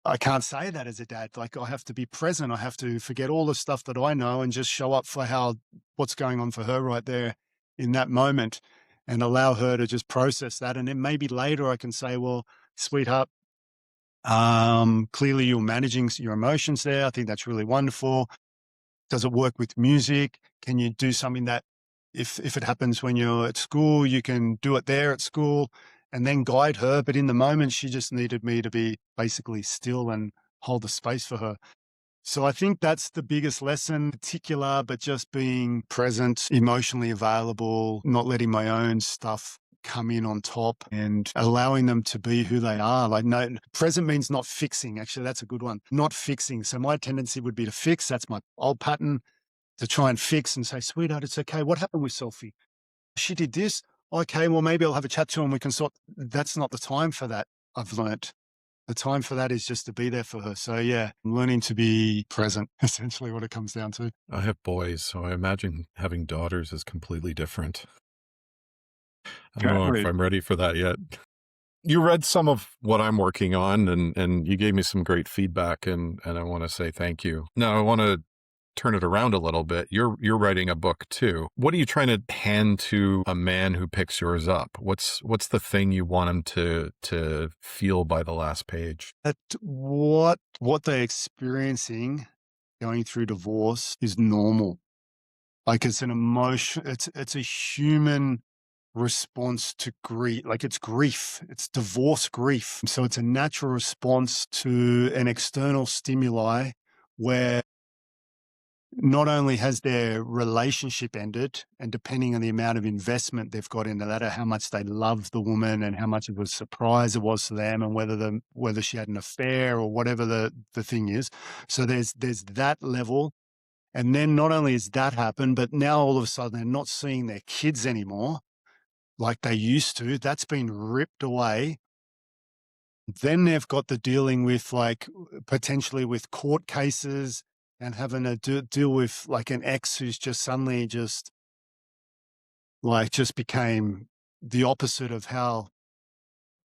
I can't say that as a dad. Like I have to be present. I have to forget all the stuff that I know and just show up for what's going on for her right there in that moment, and allow her to just process that. And then maybe later I can say, well, sweetheart, clearly you're managing your emotions there. I think that's really wonderful. Does it work with music? Can you do something that if it happens when you're at school, you can do it there at school, and then guide her? But in the moment, she just needed me to be basically still and hold the space for her. So I think that's the biggest lesson, particular, but just being present, emotionally available, not letting my own stuff come in on top, and allowing them to be who they are. Like, no, present means not fixing. Actually, that's a good one. Not fixing. So my tendency would be to fix. That's my old pattern, to try and fix and say, sweetheart, it's okay. What happened with Sophie? She did this. Okay, well, maybe I'll have a chat to her and we can sort. That's not the time for that, I've learnt. The time for that is just to be there for her. So yeah, I'm learning to be present, essentially what it comes down to. I have boys, so I imagine having daughters is completely different. I don't know if Exactly. I'm ready for that yet. You read some of what I'm working on, and you gave me some great feedback, and I want to say thank you. Now I want to turn it around a little bit. You're writing a book too. What are you trying to hand to a man who picks yours up? What's the thing you want him to feel by the last page? That what they're experiencing going through divorce is normal. Like it's an emotion, it's a human response to grief. Like it's grief, it's divorce grief. So it's a natural response to an external stimuli where not only has their relationship ended, and depending on the amount of investment they've got into that, or how much they love the woman and how much of a surprise it was to them, and whether she had an affair or whatever the thing is. So there's that level. And then not only has that happened, but now all of a sudden they're not seeing their kids anymore like they used to. That's been ripped away. Then they've got the dealing with like potentially with court cases and having to deal with like an ex who's just suddenly just became the opposite of how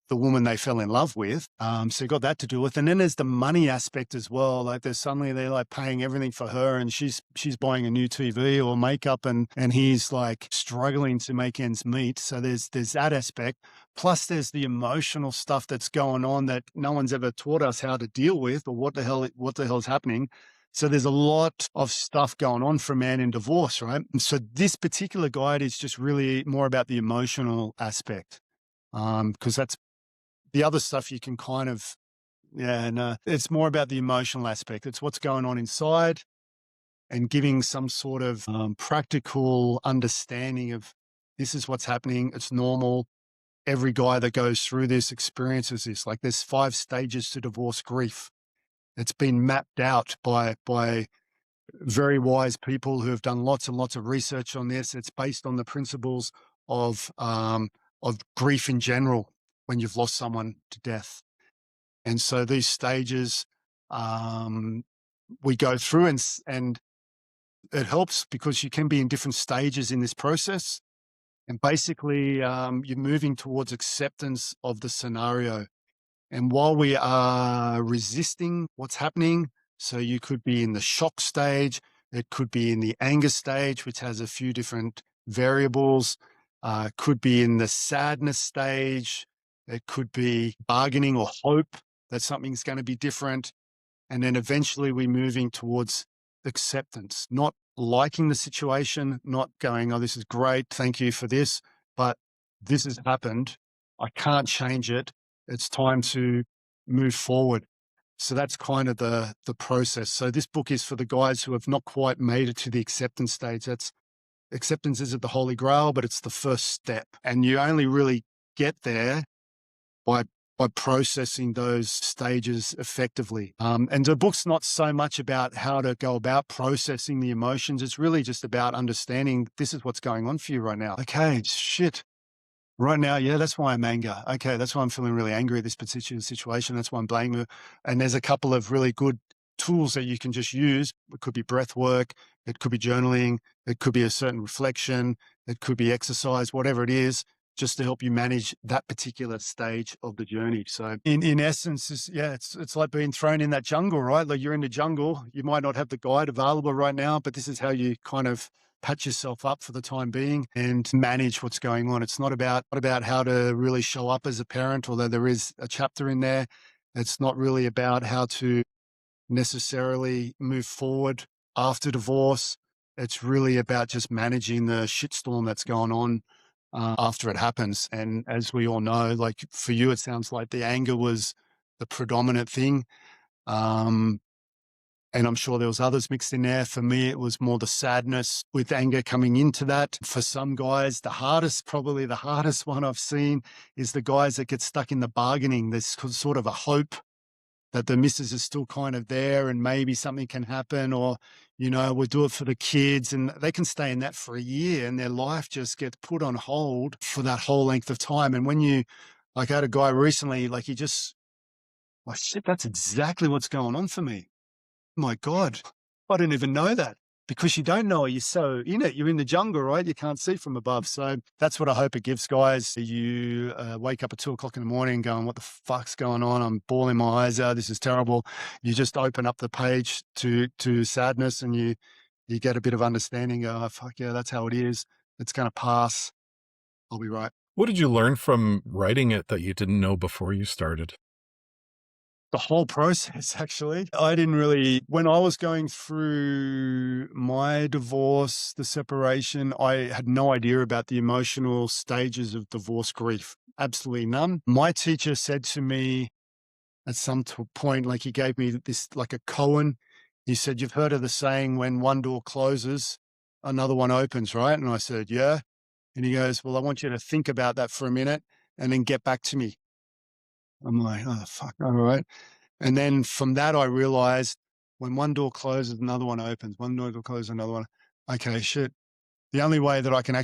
the woman they fell in love with. So you got that to deal with. And then there's the money aspect as well. Like they're like paying everything for her, and she's buying a new TV or makeup, and he's like struggling to make ends meet. So there's that aspect. Plus there's the emotional stuff that's going on that no one's ever taught us how to deal with, or what the hell's happening. So there's a lot of stuff going on for a man in divorce, right? And so this particular guide is just really more about the emotional aspect. Because that's the other stuff you can kind of, it's more about the emotional aspect. It's what's going on inside, and giving some sort of practical understanding of this is what's happening. It's normal. Every guy that goes through this experiences this. Like there's 5 stages to divorce grief. It's been mapped out by very wise people who have done lots and lots of research on this. It's based on the principles of grief in general. when you've lost someone to death. And so these stages we go through, and it helps because you can be in different stages in this process. And basically, you're moving towards acceptance of the scenario. And while we are resisting what's happening, so you could be in the shock stage, it could be in the anger stage, which has a few different variables, could be in the sadness stage, it could be bargaining or hope that something's going to be different. And then eventually we're moving towards acceptance, not liking the situation, not going, oh, this is great, thank you for this, but this has happened. I can't change it. It's time to move forward. So that's kind of the process. So this book is for the guys who have not quite made it to the acceptance stage. Acceptance isn't the holy grail, but it's the first step. And you only really get there by processing those stages effectively. And the book's not so much about how to go about processing the emotions. It's really just about understanding this is what's going on for you right now. Okay, shit. Right now, yeah, that's why I'm angry. Okay, that's why I'm feeling really angry at this particular situation. That's why I'm blaming. And there's a couple of really good tools that you can just use. It could be breath work. It could be journaling. It could be a certain reflection. It could be exercise, whatever it is, just to help you manage that particular stage of the journey. So in essence, it's like being thrown in that jungle, right? Like you're in the jungle. You might not have the guide available right now, but this is how you kind of patch yourself up for the time being and manage what's going on. It's not about how to really show up as a parent, although there is a chapter in there. It's not really about how to necessarily move forward after divorce. It's really about just managing the shitstorm that's going on after it happens. And as we all know, like for you, it sounds like the anger was the predominant thing. And I'm sure there was others mixed in there. For me, it was more the sadness with anger coming into that. For some guys, probably the hardest one I've seen is the guys that get stuck in the bargaining. There's sort of a hope that the missus is still kind of there and maybe something can happen, or, we'll do it for the kids. And they can stay in that for a year and their life just gets put on hold for that whole length of time. And when I had a guy recently, like shit, that's exactly what's going on for me. My God, I didn't even know that, because you don't know it. You're so in it. You're in the jungle, right? You can't see from above. So that's what I hope it gives, guys. You wake up at 2:00 in the morning going, what the fuck's going on? I'm bawling my eyes out. This is terrible. You just open up the page to sadness and you get a bit of understanding. Go, oh, fuck yeah, that's how it is. It's going to pass. I'll be right. What did you learn from writing it that you didn't know before you started? The whole process, actually. When I was going through my divorce, the separation, I had no idea about the emotional stages of divorce grief. Absolutely none. My teacher said to me at some point, like he gave me this, like a koan. He said, you've heard of the saying, when one door closes, another one opens, right? And I said, yeah. And he goes, well, I want you to think about that for a minute and then get back to me. I'm like, oh, fuck, all right. And then from that, I realized when one door closes, another one opens. One door closes, another one. Okay, shit. The only way that I can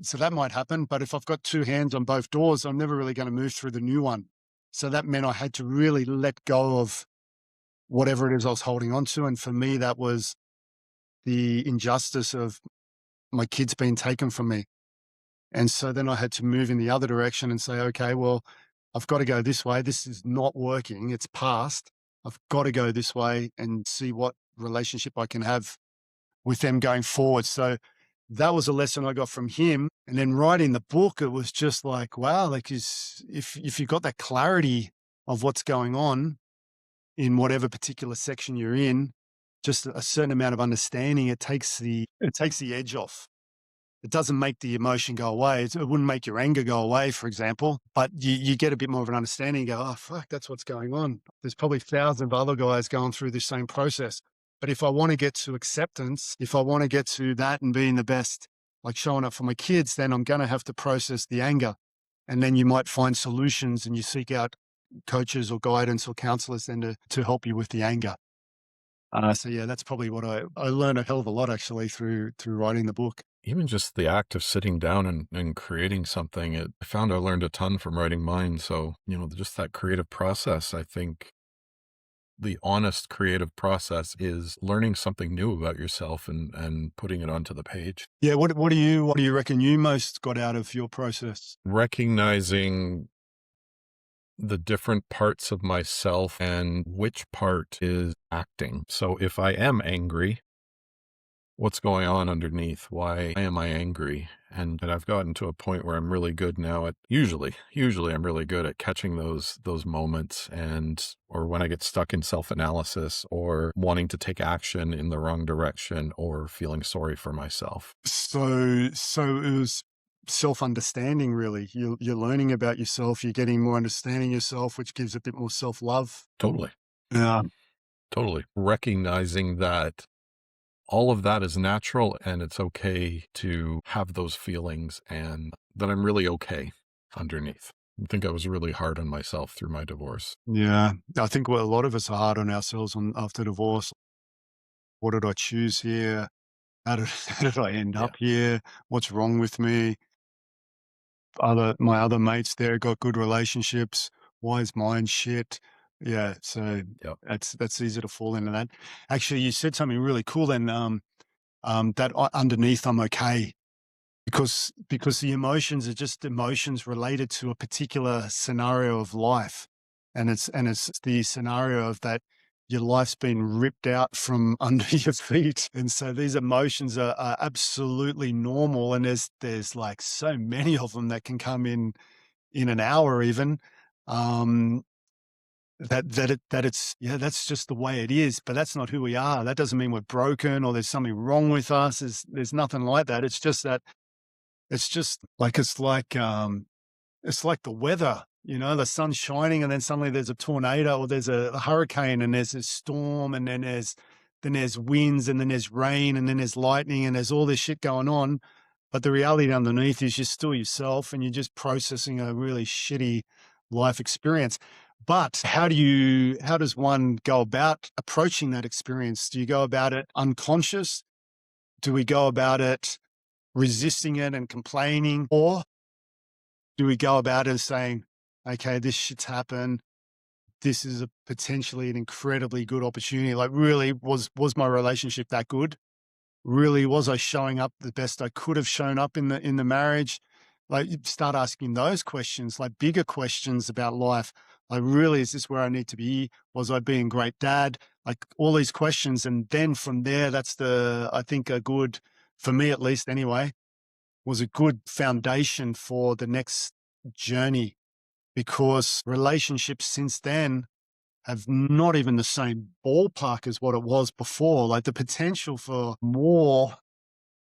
so that might happen, but if I've got two hands on both doors, I'm never really going to move through the new one. So that meant I had to really let go of whatever it is I was holding on to. And for me, that was the injustice of my kids being taken from me. And so then I had to move in the other direction and say, okay, well, I've got to go this way. This is not working. It's past. I've got to go this way and see what relationship I can have with them going forward. So that was a lesson I got from him. And then writing the book, it was just like, wow, like if you've got that clarity of what's going on in whatever particular section you're in, just a certain amount of understanding, it takes the edge off. It doesn't make the emotion go away. It wouldn't make your anger go away, for example, but you get a bit more of an understanding and go, oh, fuck, that's what's going on. There's probably thousands of other guys going through this same process. But if I want to get to acceptance, if I want to get to that and being the best, like showing up for my kids, then I'm going to have to process the anger. And then you might find solutions and you seek out coaches or guidance or counselors then to help you with the anger. So yeah, that's probably what I learned a hell of a lot actually through writing the book. even just the act of sitting down and creating something, I found I learned a ton from writing mine. So, just that creative process, I think the honest creative process is learning something new about yourself and putting it onto the page. Yeah. What do you reckon you most got out of your process? Recognizing the different parts of myself and which part is acting. So if I am angry, what's going on underneath? Why am I angry? And I've gotten to a point where I'm really good now at usually I'm really good at catching those moments, or when I get stuck in self-analysis or wanting to take action in the wrong direction or feeling sorry for myself. So it was self-understanding, really. You're learning about yourself. You're getting more understanding yourself, which gives a bit more self-love. Totally. Yeah. Totally. Recognizing that all of that is natural and it's okay to have those feelings and that I'm really okay underneath. I think I was really hard on myself through my divorce. Yeah. I think a lot of us are hard on ourselves after divorce. What did I choose here? How did I end Yeah. up here? What's wrong with me? My other mates there got good relationships. Why is mine shit? Yeah, so Yep. that's easy to fall into that. Actually, you said something really cool then, that underneath I'm okay, because the emotions are just emotions related to a particular scenario of life, and it's the scenario of that your life's been ripped out from under your feet, and so these emotions are absolutely normal, and there's like so many of them that can come in an hour even. Um, that it's yeah, that's just the way it is, but that's not who we are. That doesn't mean we're broken or there's something wrong with us. There's nothing like that. It's just that it's like the weather, the sun's shining and then suddenly there's a tornado or there's a hurricane and there's a storm and then there's winds and then there's rain and then there's lightning and there's all this shit going on. But the reality underneath is you're still yourself and you're just processing a really shitty life experience. But how does one go about approaching that experience? Do you go about it unconscious? Do we go about it resisting it and complaining? Or do we go about it saying, okay, this shit's happened. This is potentially an incredibly good opportunity. Like, really, was my relationship that good? Really, was I showing up the best I could have shown up in the marriage? Like, you start asking those questions, like bigger questions about life. Like, really, is this where I need to be? Was I being a great dad? Like, all these questions. And then from there, I think a good, for me at least anyway, was a good foundation for the next journey, because relationships since then have not even the same ballpark as what it was before. Like, the potential for more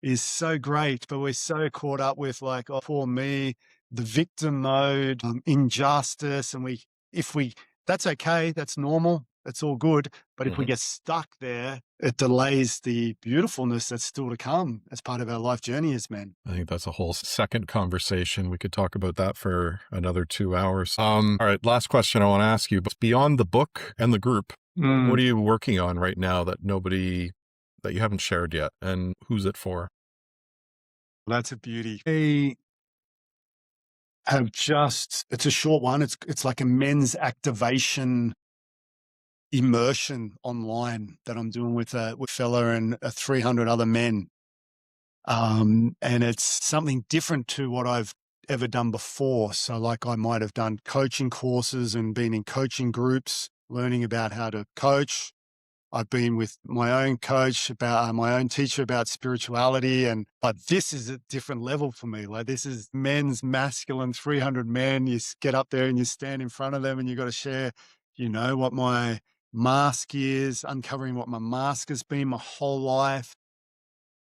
is so great, but we're so caught up with like, oh, poor me, the victim mode, injustice. And if we, that's okay. That's normal. That's all good. But if we Mhm. get stuck there, it delays the beautifulness that's still to come as part of our life journey as men. I think that's a whole second conversation. We could talk about that for another 2 hours. All right, last question I want to ask you. But beyond the book and the group, what are you working on right now that you haven't shared yet? And who's it for? That's a beauty. It's a short one. It's like a men's activation immersion online that I'm doing with a fella and 300 other men. And it's something different to what I've ever done before. So like, I might have done coaching courses and been in coaching groups, learning about how to coach. I've been with my own coach about my own teacher about spirituality, but this is a different level for me. Like, this is men's masculine, 300 men. Get up there and you stand in front of them and you got to share, what my mask is, uncovering what my mask has been my whole life,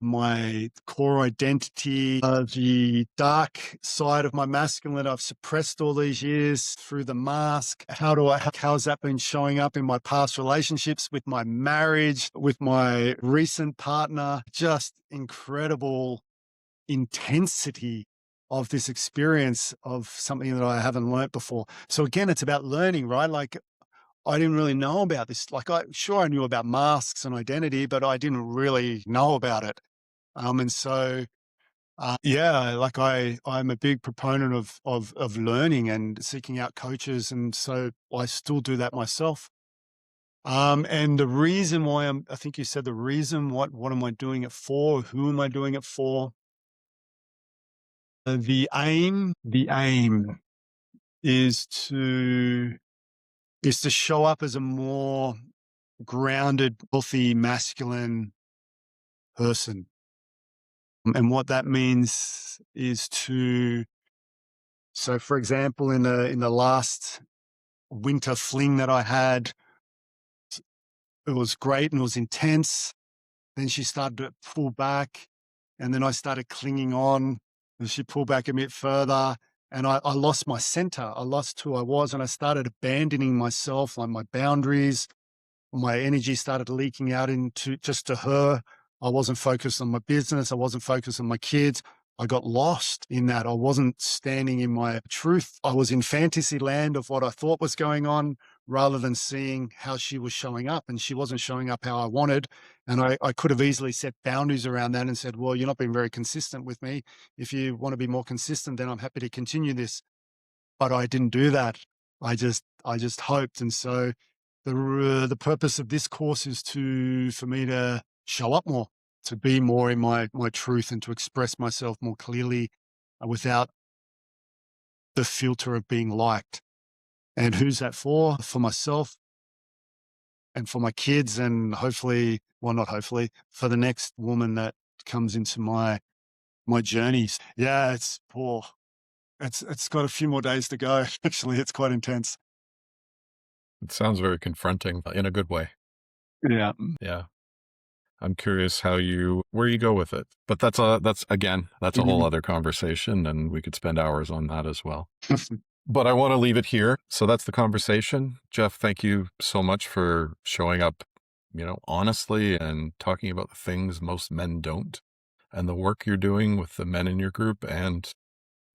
my core identity, the dark side of my masculine I've suppressed all these years through the mask. How's that been showing up in my past relationships, with my marriage, with my recent partner? Just incredible intensity of this experience of something that I haven't learnt before. So again, it's about learning, right? Like, I didn't really know about this. Like, I knew about masks and identity, but I didn't really know about it. And so Yeah, like I'm a big proponent of learning and seeking out coaches, and so I still do that myself. And the reason why I think you said the reason, what am I doing it for? Who am I doing it for? The aim is to show up as a more grounded, healthy, masculine person. And what that means is so for example, in the last winter fling that I had, it was great and it was intense. Then she started to pull back, and then I started clinging on, and she pulled back a bit further, and I lost my center. I lost who I was, and I started abandoning myself, like my boundaries. My energy started leaking out into just to her. I wasn't focused on my business. I wasn't focused on my kids. I got lost in that. I wasn't standing in my truth. I was in fantasy land of what I thought was going on rather than seeing how she was showing up. And she wasn't showing up how I wanted. And I could have easily set boundaries around that and said, well, you're not being very consistent with me. If you want to be more consistent, then I'm happy to continue this, but I didn't do that. I just hoped. And so the purpose of this course is for me to show up more, to be more in my truth, and to express myself more clearly, without the filter of being liked. And who's that for? For myself and for my kids, and hopefully, well, not hopefully, for the next woman that comes into my journeys. Yeah, it's poor. It's got a few more days to go. Actually, it's quite intense. It sounds very confronting in a good way. Yeah. Yeah. I'm curious where you go with it. But that's a whole Mhm. other conversation, and we could spend hours on that as well. But I want to leave it here. So that's the conversation. Geoff, thank you so much for showing up, honestly, and talking about the things most men don't, and the work you're doing with the men in your group, and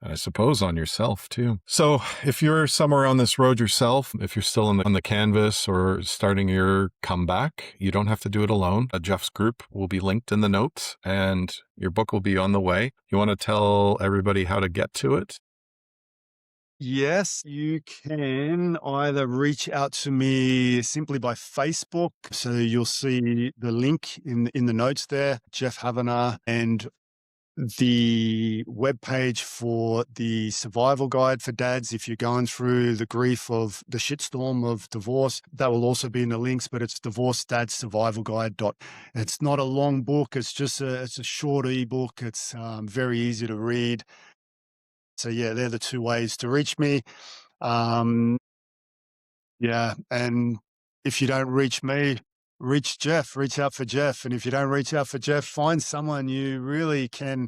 I suppose on yourself too. So if you're somewhere on this road yourself, if you're still on the canvas or starting your comeback, you don't have to do it alone. Geoff's group will be linked in the notes, and your book will be on the way. You want to tell everybody how to get to it? Yes, you can either reach out to me simply by Facebook. So you'll see the link in the notes there, Geoff Havenaar, and the webpage for the survival guide for dads. If you're going through the grief of the shitstorm of divorce, that will also be in the links, but it's Divorced Dad's Survival Guide. It's not a long book. It's a short ebook. It's very easy to read. So yeah, they're the two ways to reach me. Um, yeah, and if you don't reach me, reach Geoff. Reach out for Geoff, and if you don't reach out for Geoff, find someone you really can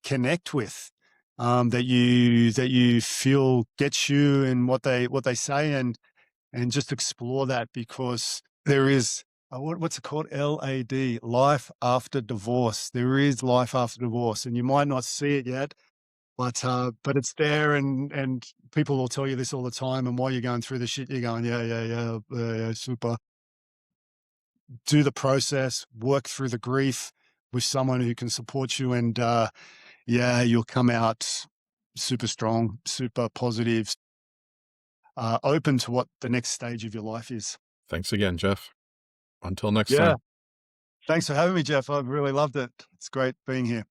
connect with, that you feel gets you and what they say, and just explore that, because there is what's it called? LAD, life after divorce. There is life after divorce, and you might not see it yet, but it's there, and people will tell you this all the time. And while you're going through the shit, you're going, yeah, yeah, yeah, yeah, yeah, super. Do the process, work through the grief with someone who can support you, and yeah, you'll come out super strong, super positive, open to what the next stage of your life is. Thanks again, Geoff. Until next Yeah. time. Thanks for having me, Geoff. I've really loved it. It's great being here.